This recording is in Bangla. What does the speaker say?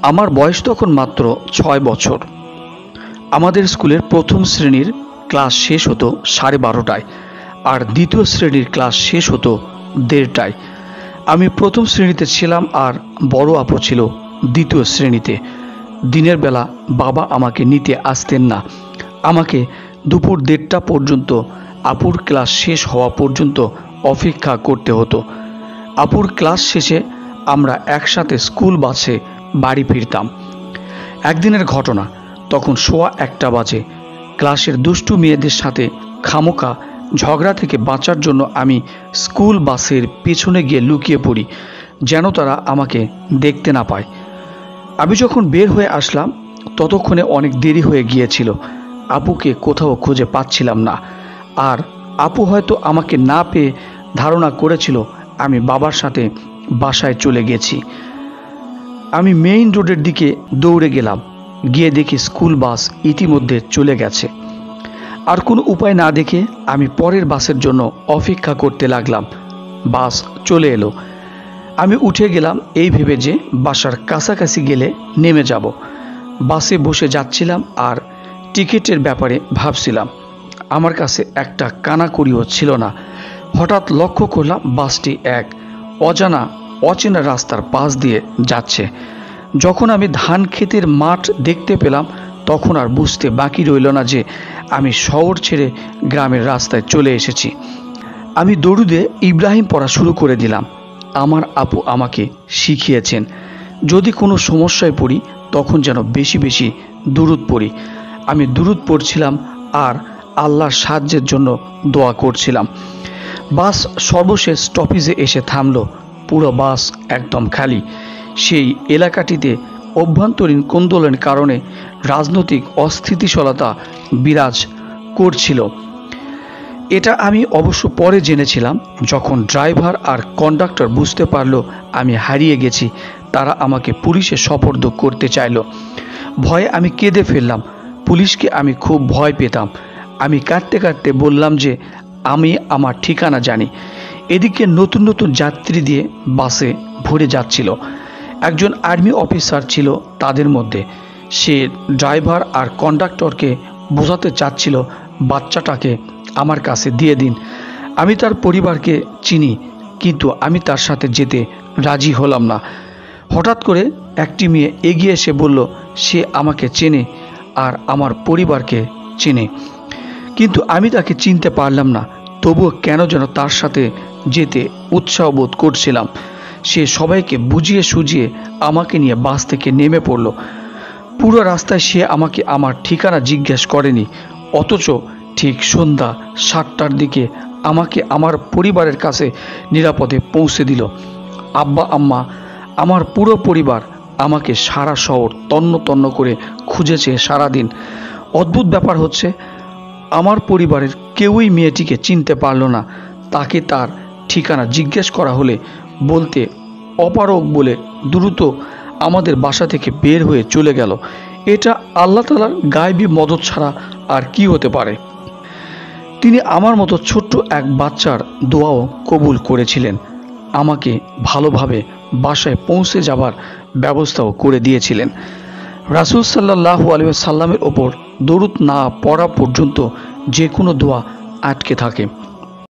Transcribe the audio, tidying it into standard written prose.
আমার বয়স তখন মাত্র ৬ বছর। আমাদের স্কুলের প্রথম শ্রেণীর ক্লাস শেষ হতো 12:30টায়, আর দ্বিতীয় শ্রেণীর ক্লাস শেষ হতো 1:30টায়। আমি প্রথম শ্রেণীতে ছিলাম আর বড় আপু ছিল দ্বিতীয় শ্রেণীতে। দিনের বেলা বাবা আমাকে নিতে আসতেন না। আমাকে দুপুর 1:30টা পর্যন্ত আপুর ক্লাস শেষ হওয়া পর্যন্ত অপেক্ষা করতে হতো। আপুর ক্লাস শেষে আমরা একসাথে স্কুল বাসে বাড়ি ফিরতাম। একদিনের ঘটনা, তখন 1:15 বাজে। ক্লাসের দুষ্টু মেয়েদের সাথে খামোকা ঝগড়া থেকে বাঁচার জন্য আমি স্কুল বাসের পেছনে গিয়ে লুকিয়ে পড়ি, যেন তারা আমাকে দেখতে না পায়। আমি যখন বের হয়ে আসলাম ততক্ষণে অনেক দেরি হয়ে গিয়েছিল। আপুকে কোথাও খুঁজে পাচ্ছিলাম না, আর আপু হয়তো আমাকে না পেয়ে ধারণা করেছিল আমি বাবার সাথে বাসায় চলে গেছি। আমি মেইন রোডের দিকে দৌড়ে গেলাম। গিয়ে দেখি স্কুল বাস ইতিমধ্যে চলে গেছে। আর কোনো উপায় না দেখে আমি পরের বাসের জন্য অপেক্ষা করতে লাগলাম। বাস চলে এলো। আমি উঠে গেলাম এই ভেবে যে বাসার কাছাকাছি গেলে নেমে যাব। বাসে বসে যাচ্ছিলাম আর টিকিটের ব্যাপারে ভাবছিলাম। আমার কাছে একটা কানাকড়িও ছিল না। হঠাৎ লক্ষ্য করলাম বাসটি এক অচেনা রাস্তার পাশ দিয়ে যাচ্ছে। যখন আমি ধান ক্ষেতের মাঠ দেখতে পেলাম তখন আর বুঝতে বাকি রইল না যে আমি শহর ছেড়ে গ্রামের রাস্তায় চলে এসেছি। আমি দরুদে ইব্রাহিম পড়া শুরু করে দিলাম। আমার আপু আমাকে শিখিয়েছেন, যদি কোনো সমস্যায় পড়ি তখন যেন বেশি বেশি দুরূদ পড়ি। আমি দুরূদ পড়ছিলাম আর আল্লাহর সাহায্যের জন্য দোয়া করছিলাম। বাস সর্বশেষ স্টপেজে এসে থামলো। পুরো বাস একদম খালি। সেই এলাকাটিতে অভ্যন্তরীণ কোন্দলের কারণে রাজনৈতিক অস্থিতিশীলতা বিরাজ করছিল। এটা আমি অবশ্য পরে জেনেছিলাম, যখন ড্রাইভার আর কন্ডাক্টর বুঝতে পারলো আমি হারিয়ে গেছি। তারা আমাকে পুলিশে সোপর্দ করতে চাইল। ভয়ে আমি কেঁদে ফেললাম। পুলিশকে আমি খুব ভয় পেতাম। আমি কাঁদতে কাঁদতে বললাম যে আমি আমার ঠিকানা জানি। এদিকে নতুন নতুন যাত্রী দিয়ে বাসে ভরে যাচ্ছিল। একজন আর্মি অফিসার ছিল তাদের মধ্যে। সে ড্রাইভার আর কন্ডাক্টরকে বোঝাতে চাচ্ছিল বাচ্চাটাকে আমার কাছে দিয়ে দিন। আমি তার পরিবারকে চিনি, কিন্তু আমি তার সাথে যেতে রাজি হলাম না। হঠাৎ করে একটি মেয়ে এগিয়ে এসে বলল সে আমাকে চেনে আর আমার পরিবারকে চেনে, কিন্তু আমি তাকে চিনতে পারলাম না। তবুও কেন যেন তার সাথে যেতে উৎসাহ বোধ করছিলাম। সে সবাইকে বুঝিয়ে সুঝিয়ে আমাকে নিয়ে বাস থেকে নেমে পড়ল। পুরো রাস্তায় সে আমাকে আমার ঠিকানা জিজ্ঞেস করেনি, অথচ ঠিক সন্ধ্যা 7টার দিকে আমাকে আমার পরিবারের কাছে নিরাপদে পৌঁছে দিল। আব্বা আম্মা, আমার পুরো পরিবার আমাকে সারা শহর তন্ন তন্ন করে খুঁজেছে সারাদিন। অদ্ভুত ব্যাপার হচ্ছে, আমার পরিবারের কেউই মেয়েটিকে চিনতে পারল না। তাকে তার ঠিকানা জিজ্ঞেস করা হলে বলতে অপারগ বলে দ্রুত আমাদের বাসা থেকে বের হয়ে চলে গেল। এটা আল্লাহ তাআলার গায়বী মদত ছাড়া আর কি হতে পারে। তিনি আমার মতো ছোট্ট এক বাচ্চার দোয়াও কবুল করেছিলেন। আমাকে ভালোভাবে বাসায় পৌঁছে যাবার ব্যবস্থাও করে দিয়েছিলেন। রাসূল সাল্লাল্লাহু আলাইহি ওয়াসাল্লামের ওপর দরুদ না পড়া পর্যন্ত যে কোনো দোয়া আটকে থাকে।